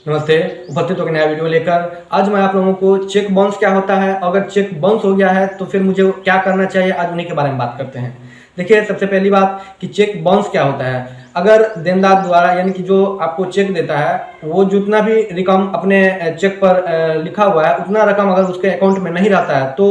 नमस्ते। उपस्थित हो गए नया वीडियो लेकर। आज मैं आप लोगों को चेक बाउंस क्या होता है, अगर चेक बाउंस हो गया है तो फिर मुझे क्या करना चाहिए, आज उन्हीं के बारे में बात करते हैं। देखिए, सबसे पहली बात कि चेक बाउंस क्या होता है। अगर देनदार द्वारा यानी कि जो आपको चेक देता है वो जितना भी रकम अपने चेक पर लिखा हुआ है उतना रकम अगर उसके अकाउंट में नहीं रहता है तो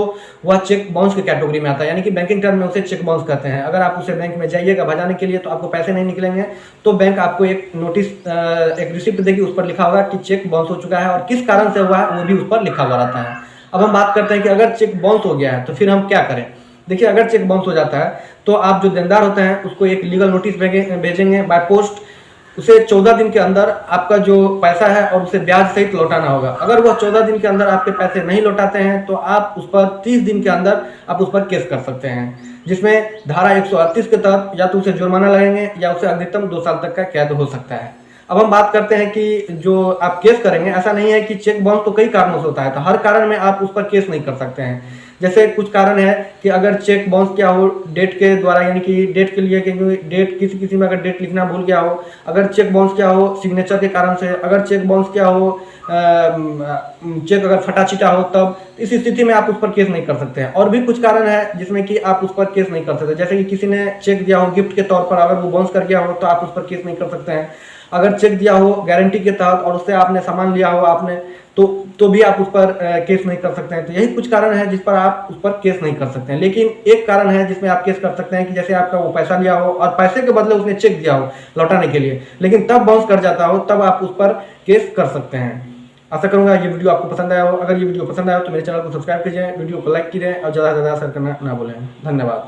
वह चेक बाउंस की कैटेगरी में आता है। यानी कि बैंकिंग टर्म में उसे चेक बाउंस कहते हैं। अगर आप उसे बैंक में जाइएगा भजाने के लिए तो आपको पैसे नहीं निकलेंगे, तो बैंक आपको एक नोटिस एक रिसिप्ट देगी, उस पर लिखा होगा कि चेक बाउंस हो चुका है और किस कारण से हुआ है वो भी उस पर लिखा हुआ रहता है। अब हम बात करते हैं कि अगर चेक बाउंस हो गया है तो फिर हम क्या करें। देखिए, अगर चेक बाउंस हो जाता है तो आप जो देनदार होते हैं उसको एक लीगल नोटिस भेजेंगे बाय पोस्ट। उसे 14 दिन के अंदर आपका जो पैसा है और उसे ब्याज सहित लौटाना होगा। अगर वह 14 दिन के अंदर आपके पैसे नहीं लौटाते हैं तो आप उस पर 30 दिन के अंदर आप उस पर केस कर सकते हैं, जिसमें धारा 138 के तहत या तो उसे जुर्माना लगेंगे या उसे अधिकतम 2 साल तक का कैद हो सकता है। अब हम बात करते हैं कि जो आप केस करेंगे, ऐसा नहीं है कि चेक बाउंस तो कई कारणों से होता है, तो हर कारण में आप उस पर केस नहीं कर सकते हैं। जैसे कुछ कारण है कि अगर चेक बाउंस क्या हो डेट के द्वारा, यानी कि डेट के लिए, क्योंकि डेट किसी में अगर डेट लिखना भूल गया हो, अगर चेक बाउंस क्या हो सिग्नेचर के कारण से, अगर चेक बाउंस क्या हो चेक अगर फटा चिटा हो, तब इस स्थिति में आप उस पर केस नहीं कर सकते हैं। और भी कुछ कारण है जिसमें कि आप उस पर केस नहीं कर सकते, जैसे कि किसी ने चेक दिया हो गिफ्ट के तौर पर, अगर वो बाउंस कर गया हो तो आप उस पर केस नहीं कर सकते हैं। अगर चेक दिया हो गारंटी के तहत और उससे आपने सामान लिया हो आपने, तो भी आप उस पर केस नहीं कर सकते हैं। तो यही कुछ कारण है जिस पर आप उस पर केस नहीं कर सकते हैं। लेकिन एक कारण है जिसमें आप केस कर सकते हैं कि जैसे आपका वो पैसा लिया हो और पैसे के बदले उसने चेक दिया हो लौटाने के लिए, लेकिन तब बाउंस कर जाता हो, तब आप उस पर केस कर सकते हैं। आशा करूंगा ये वीडियो आपको पसंद आया हो। अगर ये वीडियो पसंद आया हो तो मेरे चैनल को सब्सक्राइब कीजिए, वीडियो को लाइक कीजिए और ज़्यादा से ज़्यादा शेयर करना ना भूलें। धन्यवाद।